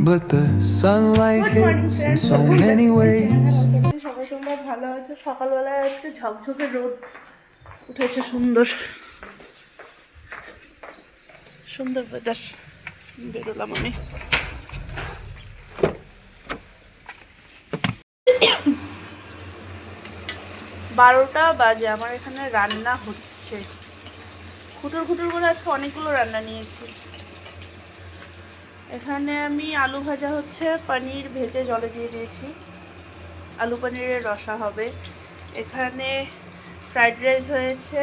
but the sunlight hits in so many ways. সবাই তোমরা ভালো আছো? সকালবেলায় আজকে ঝকঝকে রোদ উঠেছে, সুন্দর সুন্দর ওয়েদার। বেরোলাম আমি। বারোটা বাজে, আমার এখানে রান্না হচ্ছে। খুটুর খুটুর করে আজকে অনেকগুলো রান্না নিয়েছি। এখানে আমি আলু ভাজা হচ্ছে, পনির ভেজে জলে দিয়ে দিয়েছি, আলু পনিরের রসা হবে। এখানে ফ্রাইড রাইস হয়েছে,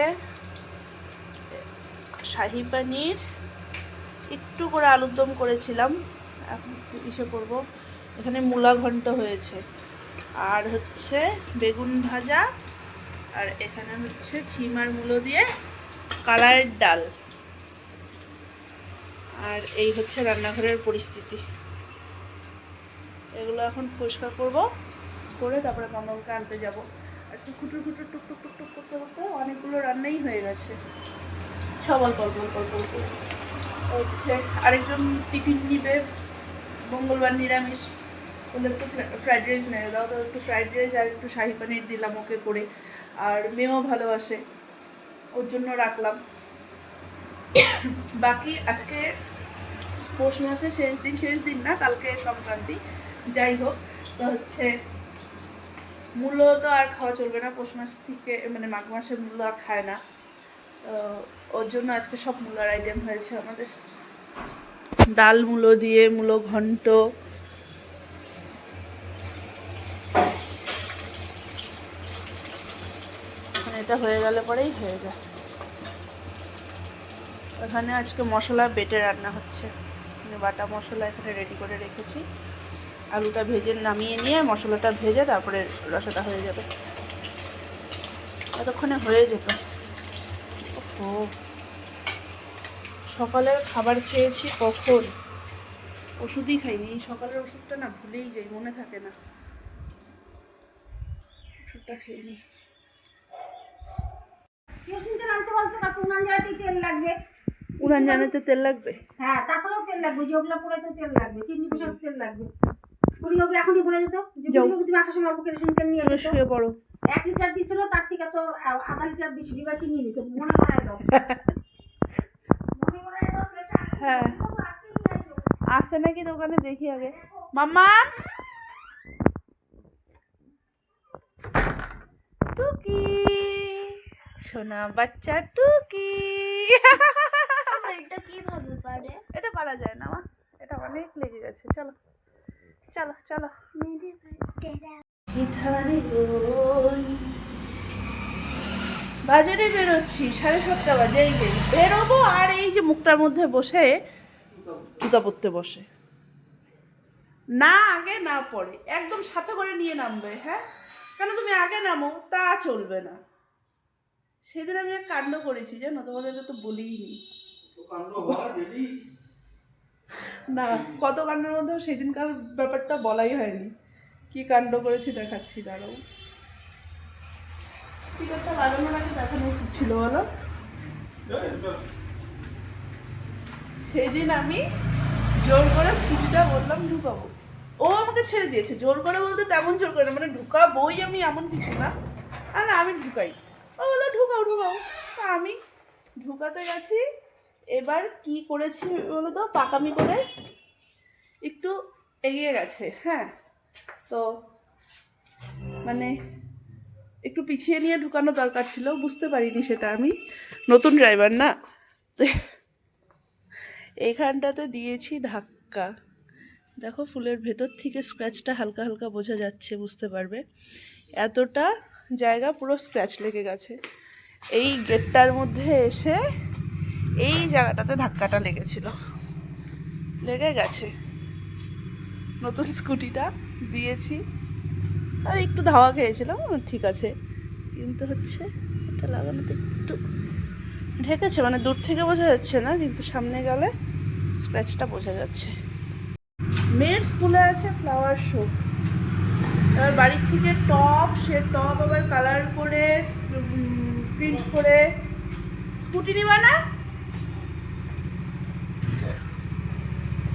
শাহি পনির, একটু করে আলুর দম করেছিলাম, এখন ইসে করবো। এখানে মূলা ঘন্ট হয়েছে, আর হচ্ছে বেগুন ভাজা, আর এখানে হচ্ছে ছিম আর মূলো দিয়ে কালারের ডাল। আর এই হচ্ছে রান্নাঘরের পরিস্থিতি। এগুলো এখন পরিষ্কার করব, করে তারপরে মামাকে আনতে যাব। আজকে খুটুর খুটুর টুক টুক টুক টুক করতে করতে অনেকগুলো রান্নাই হয়ে গেছে। সব অল্প অল্প অল্প অল্প অল্প হচ্ছে। আরেকজন টিফিন নিবে, মঙ্গলবার নিরামিষ, ওদের একটু ফ্রাইড রাইস নেই দাও, তো একটু ফ্রাইড রাইস আর একটু শাহি পনির দিলাম ওকে করে। আর মেয়েও ভালোবাসে, ওর জন্য রাখলাম। বাকি আজকে পৌষ মাসের শেষ দিন না, কালকে সংক্রান্তি। যাই হোক, তো হচ্ছে মূলো তো আর খাওয়া চলবে না পৌষ মাস থেকে, মানে মাঘ মাসে মূলো আর খায় না, তো ওর জন্য আজকে সব মূলার আইটেম হয়েছে আমাদের। ডাল মূলো দিয়ে, মূলো ঘন্ট, এটা হয়ে গেলে পরেই হয়ে যায়। এখানে আজকে মশলা বেটে রান্না হচ্ছে, বাটা মশলা এখানে রেডি করে রেখেছি। আলুটা ভেজে নামিয়ে নিয়ে মশলাটা ভেজে তারপরে রসাটা হয়ে যাবে, এতক্ষণে হয়ে যেত। ও, সকালের খাবার খেয়েছি কখন, ওষুধই খাইনি। এই সকালের ওষুধটা না ভুলেই যাই, মনে থাকে না, ওষুধটা খেয়ে উড়ান জানাতে তেল লাগবে। হ্যাঁ, তাছাড়াও তেল লাগবে, যেগুলো পরে তো তেল লাগবে, চিনি পিসার তেল লাগবে। পুরিগুলো এখনই বলে যেত যে পুরিগুলো তুমি আসার সময় অল্প কেরোসিন তেল নিয়ে এসো। শুয়ে পড়ো। 1 লিটার দিছিল, তার থেকে তো আধা লিটার বেশি নিয়ে নিত। মনে করায় দাও, মনে করায় দাও। হ্যাঁ, আসছে নাকি দোকানে দেখি আগে। মাম্মা, টুকি সোনা বাচ্চা টুকি। এটা কিভাবে পারে? এটা পারা যায় না মা, এটা অনেক লেগে গেছে। চলো চলো চলো। বাজারে বেরোচ্ছি, 7:30 বাজে। এই যে বেরোবো, আর এই যে মুখটার মধ্যে বসে জুতা পরতে বসে, না আগে না পরে, একদম সাথে করে নিয়ে নামবে। হ্যাঁ, কেন তুমি আগে নামো, তা চলবে না। সেদিন আমি এক কাণ্ড করেছি জানো, তোমাদেরকে তো বলিনি। না, কত কাণ্ডের মধ্যেও সেদিনকার ব্যাপারটা বলাই হয়নি। কি কাণ্ড করেছি দেখাচ্ছি, দাঁড়াও। স্পিকারটা লাগানোর আগে দেখানো উচিত ছিল, বলো। সেদিন আমি জোর করে স্কুটিটা বললাম ঢুকাবো, ও আমাকে ছেড়ে দিয়েছে। জোর করে বলতে তেমন জোর করে না, মানে ঢুকাবোই আমি এমন কিছু না, আর আমি ঢুকাই। ও বললো ঢুকাও ঢুকাও, তা আমি ঢুকাতে গেছি। এবার কি করেছি বলো তো, পাকামি করে একটু এগিয়ে গেছে। হ্যাঁ, তো মানে একটু পিছিয়ে নিয়ে ঢুকানো দরকার ছিল, বুঝতে পারিনি সেটা। আমি নতুন ড্রাইভার না, তো এখানটাতে দিয়েছি ধাক্কা। দেখো ফুলের ভেতর থেকে স্ক্র্যাচটা হালকা হালকা বোঝা যাচ্ছে, বুঝতে পারবে। এতটা জায়গা পুরো স্ক্র্যাচ লেগে গেছে। এই গেটটার মধ্যে এসে এই জায়গাটাতে ধাক্কাটা লেগেছিল, লেগে গেছে। নতুন স্কুটিটা দিয়েছি আর একটু ধাওয়া খেয়েছিলাম, ঠিক আছে, কিন্তু হচ্ছে এটা লাগানোতে একটু ঢেকেছে, মানে দূর থেকে বোঝা যাচ্ছে না, কিন্তু সামনে গেলে স্ক্র্যাচটা বোঝা যাচ্ছে। মেয়ের স্কুলে আছে ফ্লাওয়ার শো, এবার বাড়ির থেকে টপ, সে টপ আবার কালার করে প্রিন্ট করে। স্কুটি নিবা না?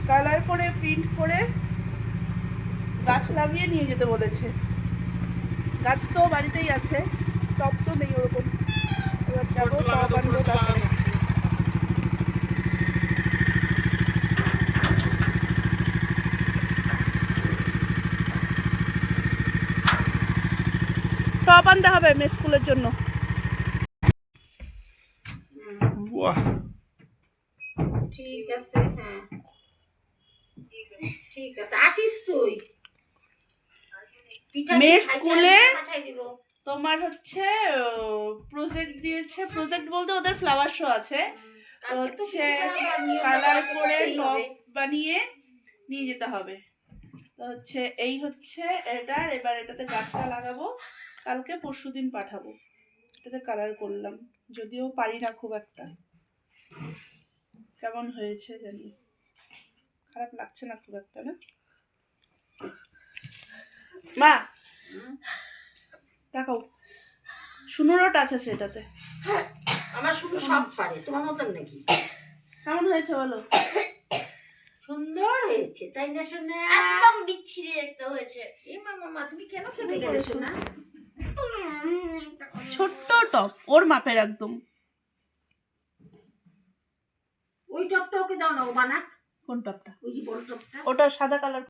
কালার করে প্রিন্ট করে গাছ লাগিয়ে নিয়ে যেতে বলেছে। গাছ তো বাড়িতেই আছে, টব তো নেই ওরকম। এবার যাবো, টব আনবো তারপরে। টব আনতে হবে মেয়ে স্কুলের জন্য। বাহ, ঠিক আছে, হ্যাঁ ঠিক আছে, আসিস তুই। পিঠা মেয়ের খাইতে স্কুলে আসবি, পাঠাই দিব। তোমার হচ্ছে প্রজেক্ট দিয়েছে। প্রজেক্ট বলতে ওদের ফ্লাওয়ার শো আছে। তো কালকে তো হচ্ছে পিঠা নিয়ে কালার যাওয়া করে করতেই টব হবে। বানিয়ে নিয়ে যেতে হবে। তো হচ্ছে এই হচ্ছে এটার, এবার এটাতে গাছটা লাগাবো, কালকে পরশুদিন পাঠাবো। এটাতে কালার করলাম, যদিও পারি না খুব একটা। কেমন হয়েছে জানি, খারাপ লাগছে না খুব একটা, না মা? দেখাও, সুন্দরও টাচ আছে এটাতে। আমার শুধু সব পারে, তোমার মতন নাকি? কেমন হয়েছে বলো? সুন্দর হয়েছে তাই না সোনা? একদম বিচ্ছিরি একটা হয়েছে। এ মামা তুমি কেন খেতে গেলে সোনা? ছোট্ট টপ, ওর মাপের একদম। ওই টপটা ওকে দাও না, ও বানাক। কোন টপটা? ওই যে বড় টপটা। ওটা সাদা কালার